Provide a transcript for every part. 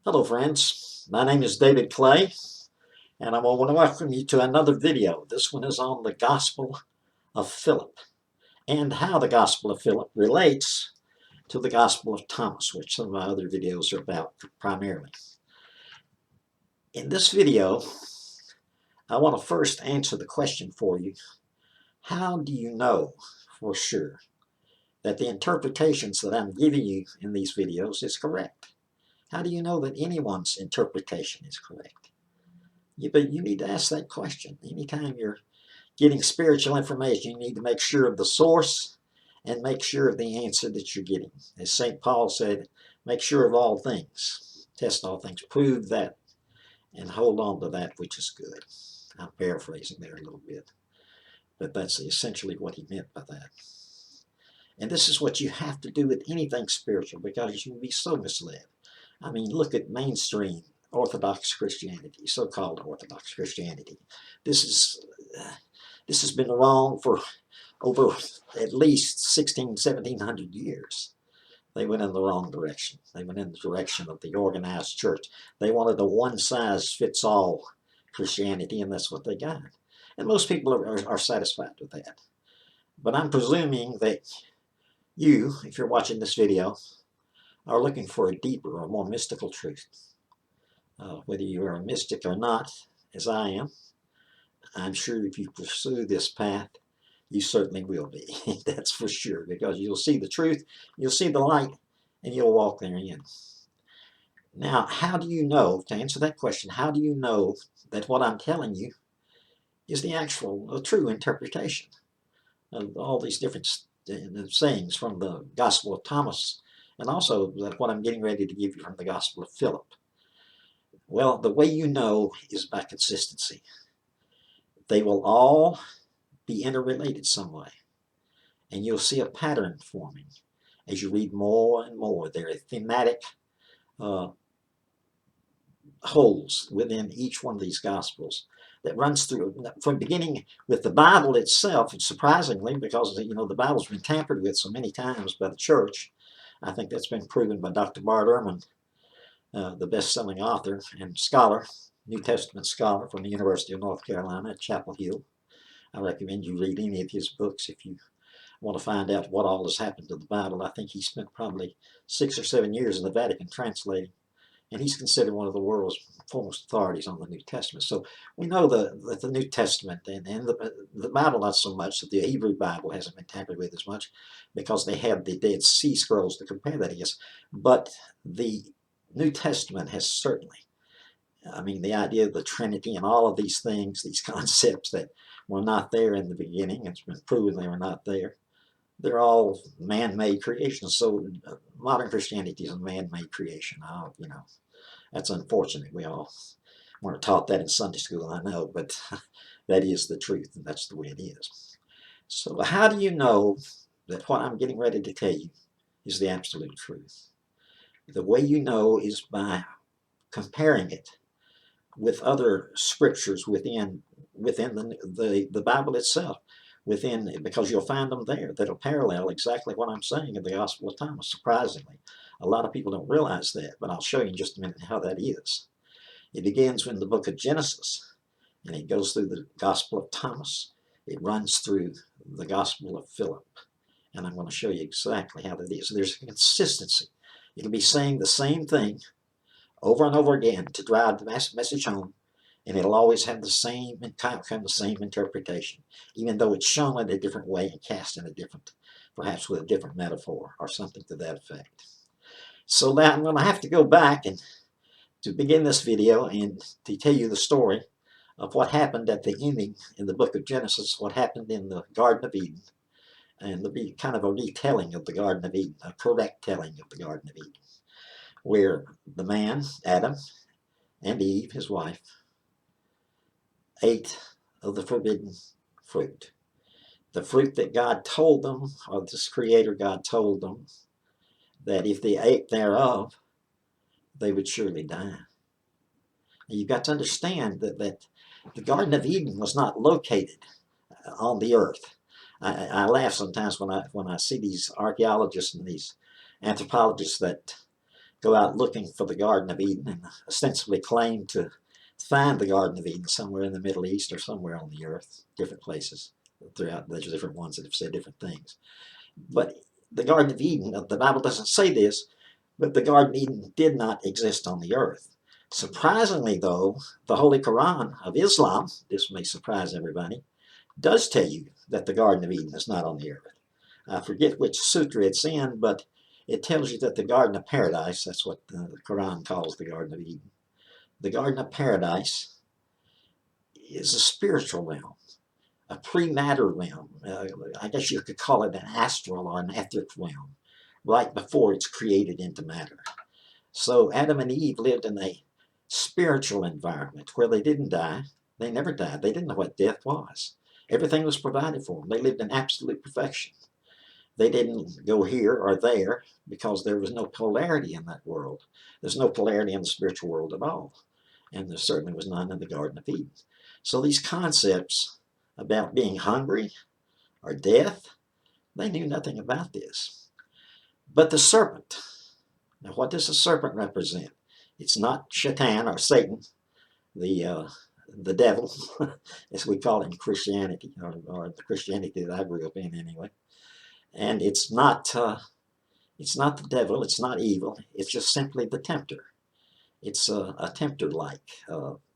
Hello friends, my name is David Clay and I want to welcome you to another video. This one is on the Gospel of Philip and how the Gospel of Philip relates to the Gospel of Thomas, which some of my other videos are about primarily. In this video, I want to first answer the question for you: how do you know for sure that the interpretations that I'm giving you in these videos is correct? How do you know that anyone's interpretation is correct? But you need to ask that question. Anytime you're getting spiritual information, you need to make sure of the source and make sure of the answer that you're getting. As St. Paul said, make sure of all things, test all things, prove that, and hold on to that which is good. I'm paraphrasing there a little bit, but that's essentially what he meant by that. And this is what you have to do with anything spiritual, because you can be so misled. I mean, look at mainstream Orthodox Christianity, so-called Orthodox Christianity. This has been wrong for over at least 1700 years. They went in the wrong direction. They went in the direction of the organized church. They wanted a one-size-fits-all Christianity, and that's what they got. And most people are satisfied with that. But I'm presuming that you, if you're watching this video, are looking for a deeper or more mystical truth. Whether you are a mystic or not, as I am, I'm sure if you pursue this path, you certainly will be. That's for sure, because you'll see the truth, you'll see the light, and you'll walk therein. Now, how do you know, to answer that question, how do you know that what I'm telling you is the true interpretation of all these different sayings from the Gospel of Thomas, and also what I'm getting ready to give you from the Gospel of Philip? Well, the way you know is by consistency. They will all be interrelated some way, and you'll see a pattern forming as you read more and more. There are thematic holes within each one of these Gospels that runs through from beginning with the Bible itself. And surprisingly, because the Bible's been tampered with so many times by the church, I think that's been proven by Dr. Bart Ehrman, the best-selling author and scholar, New Testament scholar from the University of North Carolina at Chapel Hill. I recommend you read any of his books if you want to find out what all has happened to the Bible. I think he spent probably 6 or 7 years in the Vatican translating, and he's considered one of the world's foremost authorities on the New Testament. So we know that the New Testament and the Bible not so much, that the Hebrew Bible hasn't been tampered with as much, because they have the Dead Sea Scrolls to compare that against. But the New Testament has certainly, I mean, the idea of the Trinity and all of these things, these concepts that were not there in the beginning, it's been proven they were not there. They're all man-made creations. So modern Christianity is a man-made creation. That's unfortunate. We all weren't taught that in Sunday school, I know, but that is the truth, and that's the way it is. So how do you know that what I'm getting ready to tell you is the absolute truth? The way you know is by comparing it with other scriptures within the Bible itself, because you'll find them there that'll parallel exactly what I'm saying in the Gospel of Thomas. Surprisingly, a lot of people don't realize that, but I'll show you in just a minute how that is. It begins in the book of Genesis, and it goes through the Gospel of Thomas. It runs through the Gospel of Philip, and I'm going to show you exactly how that is. There's a consistency. It'll be saying the same thing over and over again to drive the message home, and it'll always have the same interpretation, even though it's shown in a different way and cast in a different, perhaps with a different metaphor or something to that effect. So now I'm going to have to go back and to begin this video and to tell you the story of what happened at the ending in the book of Genesis, what happened in the Garden of Eden, and there'll be kind of a retelling of the Garden of Eden, a correct telling of the Garden of Eden, where the man, Adam, and Eve, his wife, ate of the forbidden fruit. The fruit that God told them, or this Creator God told them, that if they ate thereof, they would surely die. You've got to understand that the Garden of Eden was not located on the earth. I laugh sometimes when I see these archaeologists and these anthropologists that go out looking for the Garden of Eden and ostensibly claim to find the Garden of Eden somewhere in the Middle East or somewhere on the earth, different places throughout. There's different ones that have said different things. But the Garden of Eden, the Bible doesn't say this, but the Garden of Eden did not exist on the earth. Surprisingly, though, the Holy Quran of Islam, this may surprise everybody, does tell you that the Garden of Eden is not on the earth. I forget which sutra it's in, but it tells you that the Garden of Paradise, that's what the Quran calls the Garden of Eden, the Garden of Paradise is a spiritual realm, a pre-matter realm. I guess you could call it an astral or an etheric realm, right before it's created into matter. So Adam and Eve lived in a spiritual environment where they didn't die. They never died. They didn't know what death was. Everything was provided for them. They lived in absolute perfection. They didn't go here or there because there was no polarity in that world. There's no polarity in the spiritual world at all. And there certainly was none in the Garden of Eden. So these concepts about being hungry or death, they knew nothing about this. But the serpent, now what does the serpent represent? It's not Shaitan or Satan, the devil, as we call it in Christianity, or the Christianity that I grew up in anyway. And it's not the devil, it's not evil, it's just simply the tempter. It's a tempter-like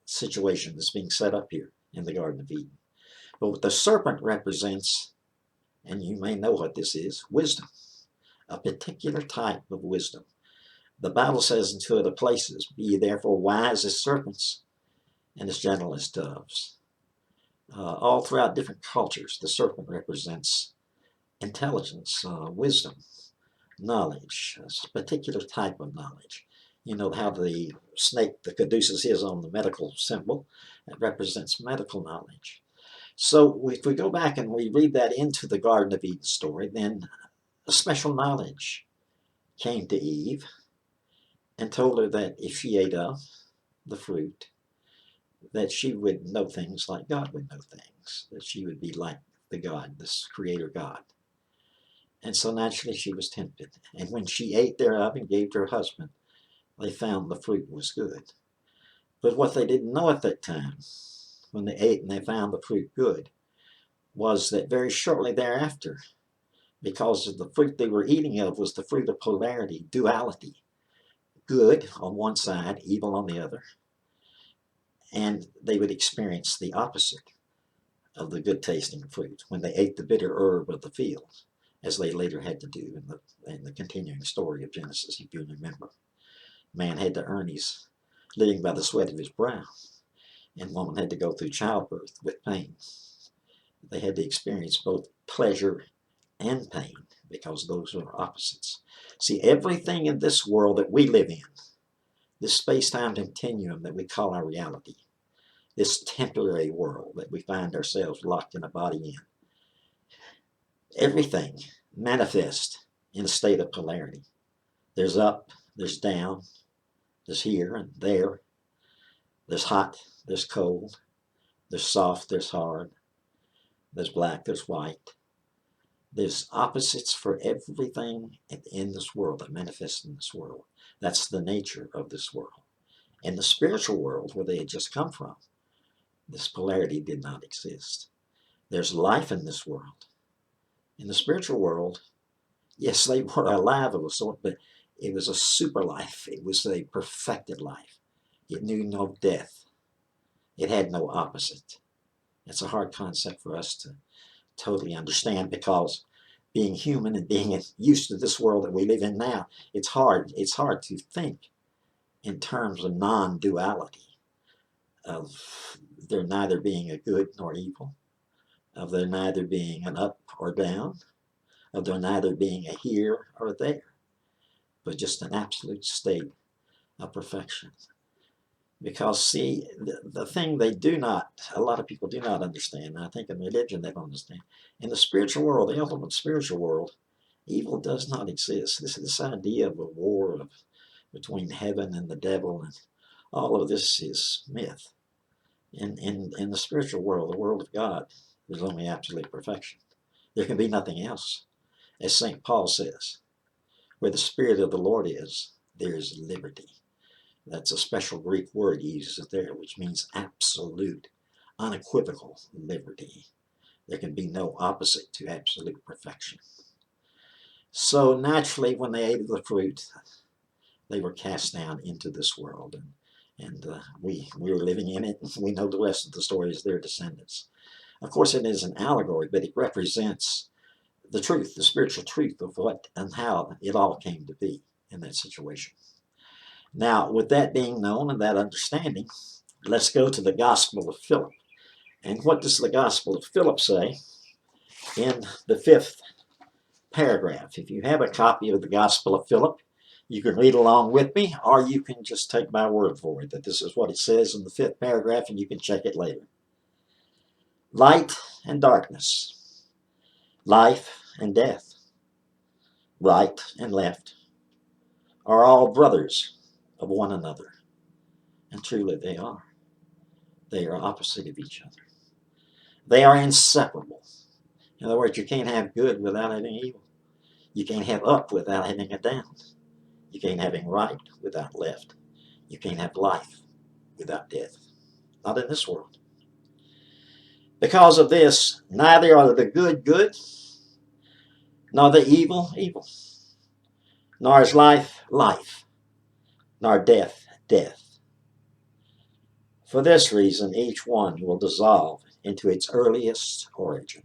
situation that's being set up here in the Garden of Eden. But what the serpent represents, and you may know what this is, wisdom, a particular type of wisdom. The Bible says in two other places, be ye therefore wise as serpents and as gentle as doves. All throughout different cultures, the serpent represents intelligence, wisdom, knowledge, a particular type of knowledge. You know how the snake, the caduceus, is on the medical symbol. That represents medical knowledge. So if we go back and we read that into the Garden of Eden story, then a special knowledge came to Eve and told her that if she ate of the fruit, that she would know things like God would know things, that she would be like the God, this creator God. And so naturally she was tempted. And when she ate thereof and gave to her husband, they found the fruit was good. But what they didn't know at that time, when they ate and they found the fruit good, was that very shortly thereafter, because of the fruit they were eating of was the fruit of polarity, duality, good on one side, evil on the other, and they would experience the opposite of the good tasting fruit when they ate the bitter herb of the field, as they later had to do in the continuing story of Genesis, if you remember. Man had to earn his living by the sweat of his brow, and woman had to go through childbirth with pain. They had to experience both pleasure and pain because those are opposites. See, everything in this world that we live in, this space-time continuum that we call our reality, this temporary world that we find ourselves locked in a body in, everything manifests in a state of polarity. There's up, there's down, there's here and there, there's hot, there's cold, there's soft, there's hard, there's black, there's white. There's opposites for everything in this world that manifests in this world. That's the nature of this world. In the spiritual world, where they had just come from, this polarity did not exist. There's life in this world. In the spiritual world, yes, they were alive of a sort, but it was a super life. It was a perfected life. It knew no death. It had no opposite. It's a hard concept for us to totally understand because being human and being used to this world that we live in now, it's hard to think in terms of non-duality, of there neither being a good nor evil, of there neither being an up or down, of there neither being a here or there, but just an absolute state of perfection. Because, see, the thing they do not, a lot of people do not understand, and I think in religion they don't understand, in the spiritual world, the ultimate spiritual world, evil does not exist. This idea of a war between heaven and the devil, and all of this is myth. In the spiritual world, the world of God, there's only absolute perfection. There can be nothing else. As St. Paul says, where the Spirit of the Lord is, there's liberty. That's a special Greek word he uses there, which means absolute, unequivocal liberty. There can be no opposite to absolute perfection. So naturally, when they ate of the fruit, they were cast down into this world. And we were living in it. We know the rest of the story as their descendants. Of course, it is an allegory, but it represents the truth, the spiritual truth of what and how it all came to be in that situation. Now, with that being known and that understanding, let's go to the Gospel of Philip. And what does the Gospel of Philip say in the 5th paragraph? If you have a copy of the Gospel of Philip, you can read along with me, or you can just take my word for it that this is what it says in the 5th paragraph, and you can check it later. Light and darkness, life and death, right and left, are all brothers of one another. And truly they are. They are opposite of each other. They are inseparable. In other words, you can't have good without having evil. You can't have up without having a down. You can't have right without left. You can't have life without death. Not in this world. Because of this, neither are the good good, nor the evil evil, nor is life life, nor death death. For this reason, each one will dissolve into its earliest origin.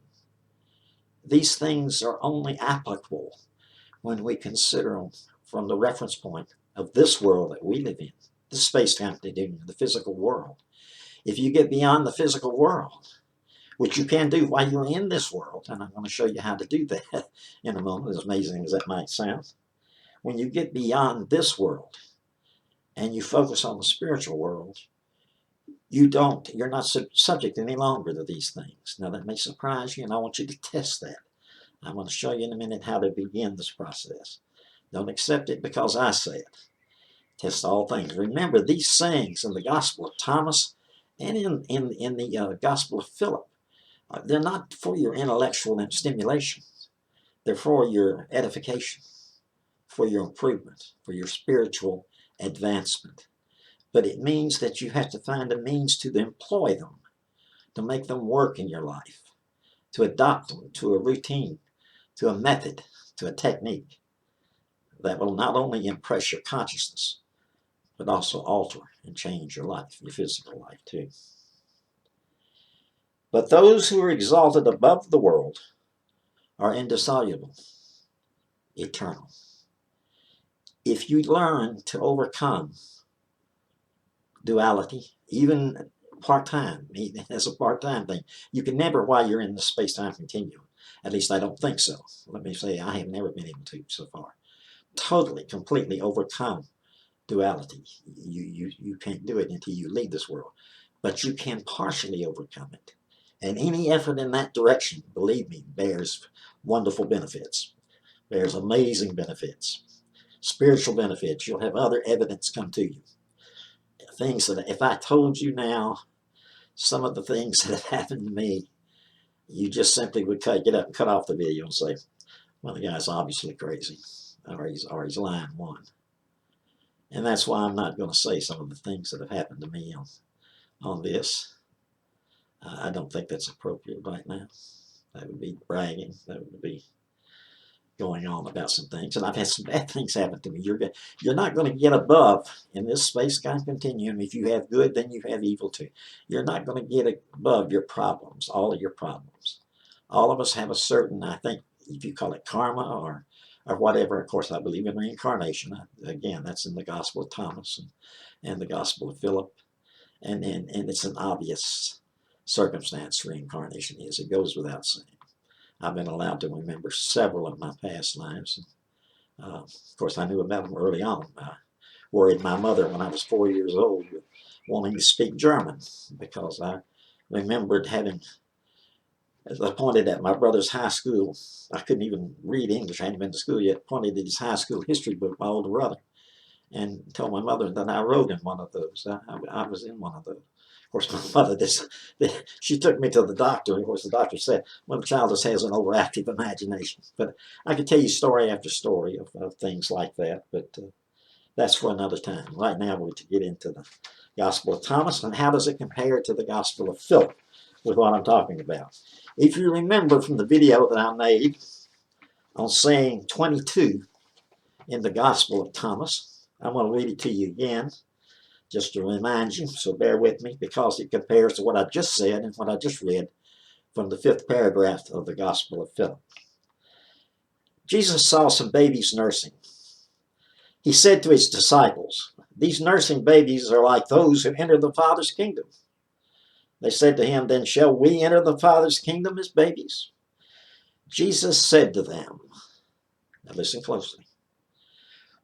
These things are only applicable when we consider them from the reference point of this world that we live in, this space-time continuum, the physical world. If you get beyond the physical world, which you can do while you're in this world, and I'm going to show you how to do that in a moment, as amazing as that might sound. When you get beyond this world and you focus on the spiritual world, you're not subject any longer to these things. Now that may surprise you, and I want you to test that. I'm going to show you in a minute how to begin this process. Don't accept it because I say it. Test all things. Remember, these sayings in the Gospel of Thomas and in the Gospel of Philip, they're not for your intellectual stimulation. They're for your edification, for your improvement, for your spiritual advancement. But it means that you have to find a means to employ them, to make them work in your life, to adopt them to a routine, to a method, to a technique that will not only impress your consciousness, but also alter and change your life, your physical life too. But those who are exalted above the world are indissoluble, eternal. If you learn to overcome duality, even part-time, as a part-time thing, you can never, while you're in the space-time continuum, at least I don't think so. Let me say I have never been able to so far. Totally, completely overcome duality. You can't do it until you leave this world. But you can partially overcome it. And any effort in that direction, believe me, bears wonderful benefits. Bears amazing benefits. Spiritual benefits. You'll have other evidence come to you. Things that if I told you now, some of the things that have happened to me, you just simply would get up and cut off the video and say, well, the guy's obviously crazy, or he's lying one. And that's why I'm not going to say some of the things that have happened to me on this. I don't think that's appropriate right now. That would be bragging. That would be going on about some things. And I've had some bad things happen to me. You're not going to get above in this space-time continuum. If you have good, then you have evil too. You're not going to get above your problems, all of your problems. All of us have a certain, I think, if you call it karma or whatever. Of course, I believe in reincarnation. Again, that's in the Gospel of Thomas and the Gospel of Philip. And it's an obvious circumstance reincarnation is. It goes without saying. I've been allowed to remember several of my past lives. Of course, I knew about them early on. I worried my mother when I was 4 years old wanting to speak German because I remembered having, as I pointed at my brother's high school, I couldn't even read English. I hadn't been to school yet. Pointed at his high school history book, my older brother, and told my mother that I wrote in one of those. I was in one of those. Of course, my mother, she took me to the doctor. Of course, the doctor said, well, the child just has an overactive imagination. But I could tell you story after story of things like that. But That's for another time. Right now we're to get into the Gospel of Thomas, and how does it compare to the Gospel of Philip with what I'm talking about. If you remember from the video that I made on saying 22 in the Gospel of Thomas, I'm going to read it to you again just to remind you, so bear with me, because it compares to what I just said and what I just read from the 5th paragraph of the Gospel of Philip. Jesus saw some babies nursing. He said to his disciples, "These nursing babies are like those who enter the Father's kingdom." They said to him, "Then shall we enter the Father's kingdom as babies?" Jesus said to them, now listen closely,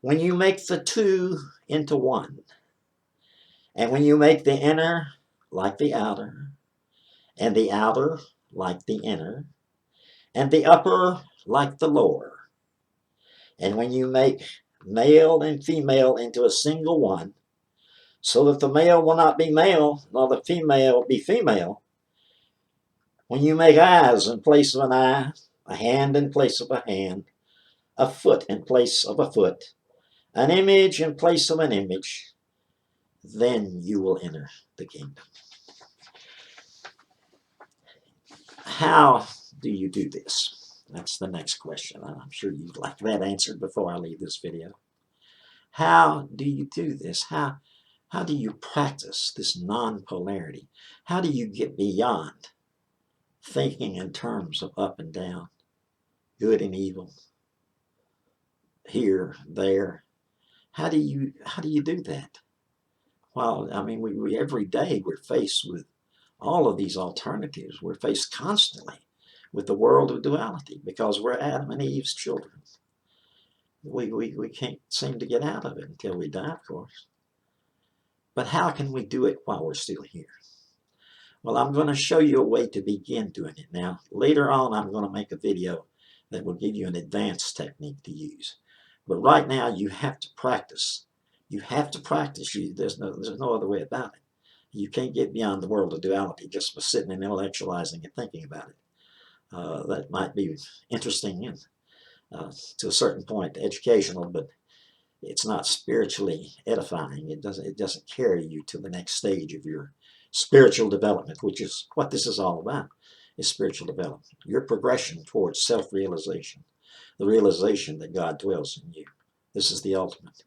"When you make the two into one, and when you make the inner like the outer, and the outer like the inner, and the upper like the lower, and when you make male and female into a single one, so that the male will not be male, nor the female be female, when you make eyes in place of an eye, a hand in place of a hand, a foot in place of a foot, an image in place of an image, then you will enter the kingdom." How do you do this? That's the next question. I'm sure you'd like that answered before I leave this video. How do you do this? How do you practice this non-polarity? How do you get beyond thinking in terms of up and down, good and evil, here, there? How do you do that? Well, I mean, we every day we're faced with all of these alternatives. We're faced constantly with the world of duality because we're Adam and Eve's children. We can't seem to get out of it until we die, of course. But how can we do it while we're still here? Well, I'm going to show you a way to begin doing it. Now, later on, I'm going to make a video that will give you an advanced technique to use. But right now, you have to practice. You have to practice. There's no other way about it. You can't get beyond the world of duality just by sitting and intellectualizing and thinking about it. That might be interesting and to a certain point educational, but it's not spiritually edifying. It doesn't carry you to the next stage of your spiritual development, which is what this is all about, is spiritual development. Your progression towards self-realization, the realization that God dwells in you. This is the ultimate.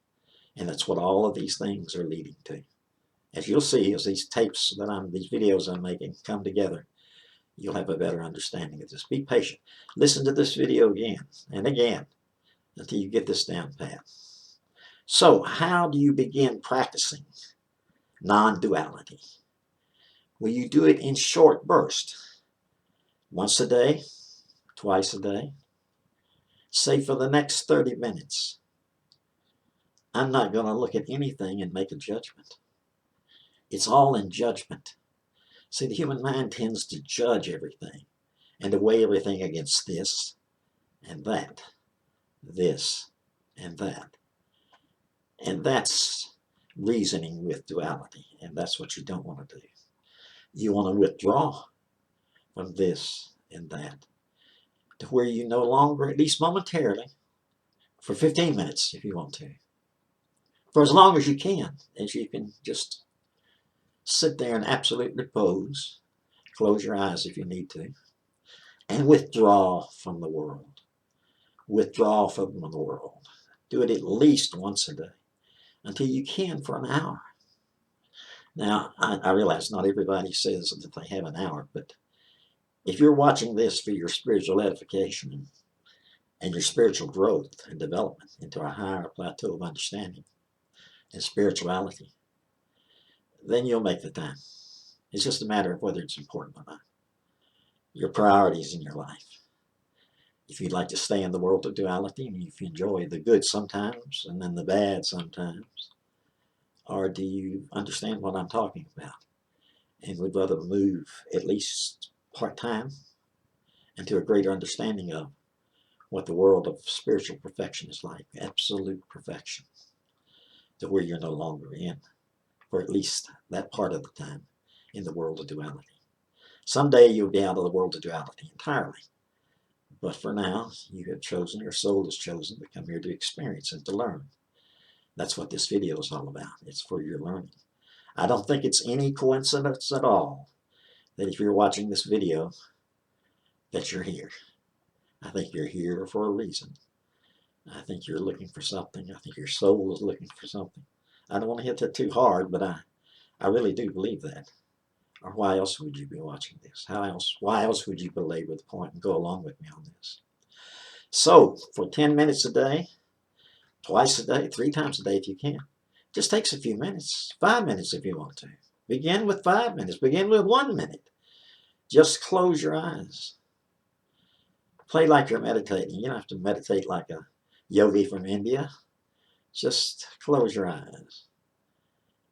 And that's what all of these things are leading to. As you'll see, as these tapes these videos I'm making come together, you'll have a better understanding of this. Be patient. Listen to this video again and again until you get this down pat. So, how do you begin practicing non-duality? Well, you do it in short bursts. Once a day, twice a day. Say for the next 30 minutes. I'm not going to look at anything and make a judgment. It's all in judgment. See, the human mind tends to judge everything and to weigh everything against this and that, this and that. And that's reasoning with duality, and that's what you don't want to do. You want to withdraw from this and that to where you no longer, at least momentarily, for 15 minutes if you want to, for as long as you can just sit there in absolute repose, close your eyes if you need to, and withdraw from the world. Withdraw from the world. Do it at least once a day until you can for an hour. Now, I realize not everybody says that they have an hour, but if you're watching this for your spiritual edification and your spiritual growth and development into a higher plateau of understanding and spirituality, then you'll make the time. It's just a matter of whether it's important or not. Your priorities in your life. If you'd like to stay in the world of duality, and if you enjoy the good sometimes and then the bad sometimes, or do you understand what I'm talking about and would rather move at least part-time into a greater understanding of what the world of spiritual perfection is like, absolute perfection, to where you're no longer in, for at least that part of the time, in the world of duality. Someday you'll be out of the world of duality entirely. But for now, you have chosen, your soul has chosen to come here to experience and to learn. That's what this video is all about. It's for your learning. I don't think it's any coincidence at all that if you're watching this video, that you're here. I think you're here for a reason. I think you're looking for something. I think your soul is looking for something. I don't want to hit that too hard, but I really do believe that. Or why else would you be watching this? Why else would you belabor the point and go along with me on this? So, for 10 minutes a day, twice a day, 3 times a day if you can, just takes a few minutes, 5 minutes if you want to. Begin with 5 minutes. Begin with 1 minute. Just close your eyes. Play like you're meditating. You don't have to meditate like a yogi from India. Just close your eyes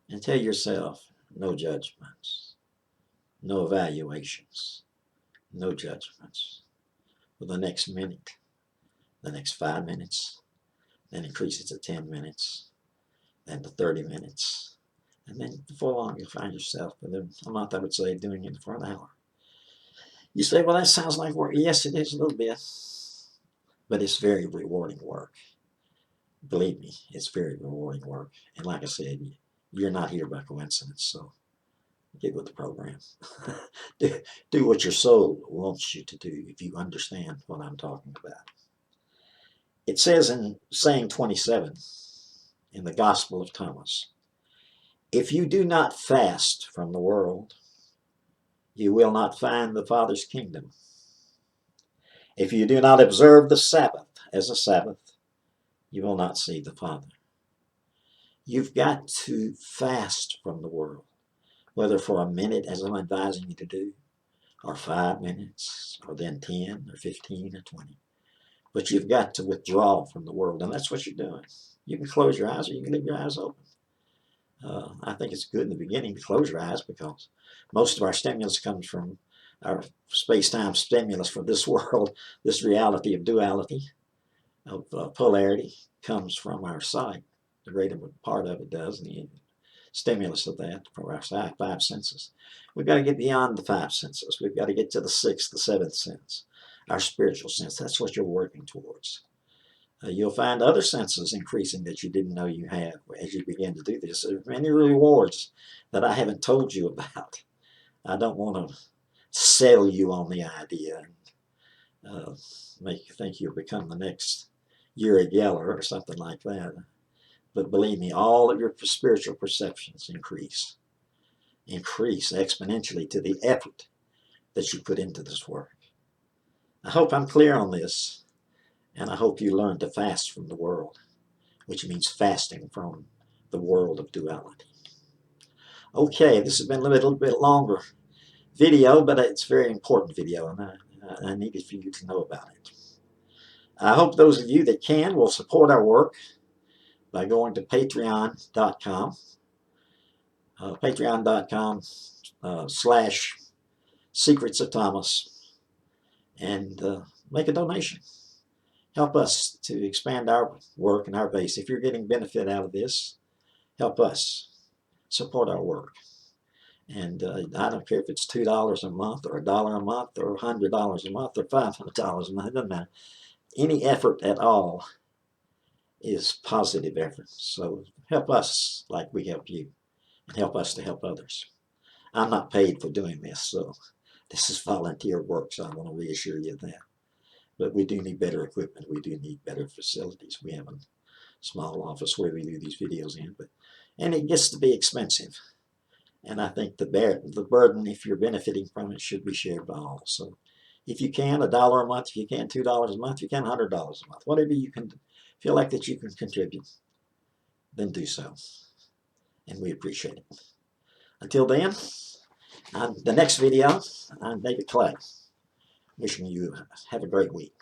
and tell yourself, no judgments, no evaluations, no judgments. For the next minute, the next 5 minutes, then increase it to 10 minutes, then to 30 minutes, and then before long you'll find yourself within a month, I would say, doing it for an hour. You say, well, that sounds like work. Yes, it is a little bit, but it's very rewarding work. Believe me, it's very rewarding work. And like I said, you're not here by coincidence, so get with the program. do what your soul wants you to do if you understand what I'm talking about. It says in saying 27 in the Gospel of Thomas, if you do not fast from the world, you will not find the Father's kingdom. If you do not observe the Sabbath as a Sabbath, you will not see the Father. You've got to fast from the world, whether for a minute, as I'm advising you to do, or 5 minutes, or then 10, or 15, or 20. But you've got to withdraw from the world, and that's what you're doing. You can close your eyes, or you can leave your eyes open. I think it's good in the beginning to close your eyes because most of our stimulus comes from our space-time stimulus for this world. This reality of duality, of polarity, comes from our sight. The greater part of it does, the stimulus of that for our 5 senses. We've got to get beyond the 5 senses. We've got to get to the 6th, the 7th sense, our spiritual sense. That's what you're working towards. You'll find other senses increasing that you didn't know you had as you begin to do this. There are many rewards that I haven't told you about. I don't want to sell you on the idea and make you think you'll become the next Uri Geller or something like that. But believe me, all of your spiritual perceptions increase exponentially to the effort that you put into this work. I hope I'm clear on this. And I hope you learn to fast from the world, which means fasting from the world of duality. Okay, this has been a little bit longer video, but it's a very important video, and I needed for you to know about it. I hope those of you that can will support our work by going to patreon.com, patreon.com/Secrets of Thomas, and make a donation. Help us to expand our work and our base. If you're getting benefit out of this, help us support our work. And I don't care if it's $2 a month or $1 a month or $100 a month or $500 a month. It doesn't matter. Any effort at all is positive effort. So help us like we help you, and help us to help others. I'm not paid for doing this, so this is volunteer work, so I want to reassure you of that. But we do need better equipment. We do need better facilities. We have a small office where we do these videos in, and it gets to be expensive. And I think the burden, if you're benefiting from it, should be shared by all. So if you can, $1 a month, if you can, $2 a month, if you can, $100 a month, whatever you can feel like that you can contribute, then do so. And we appreciate it. Until then, on the next video, I'm David Clay. Wishing you have a great week.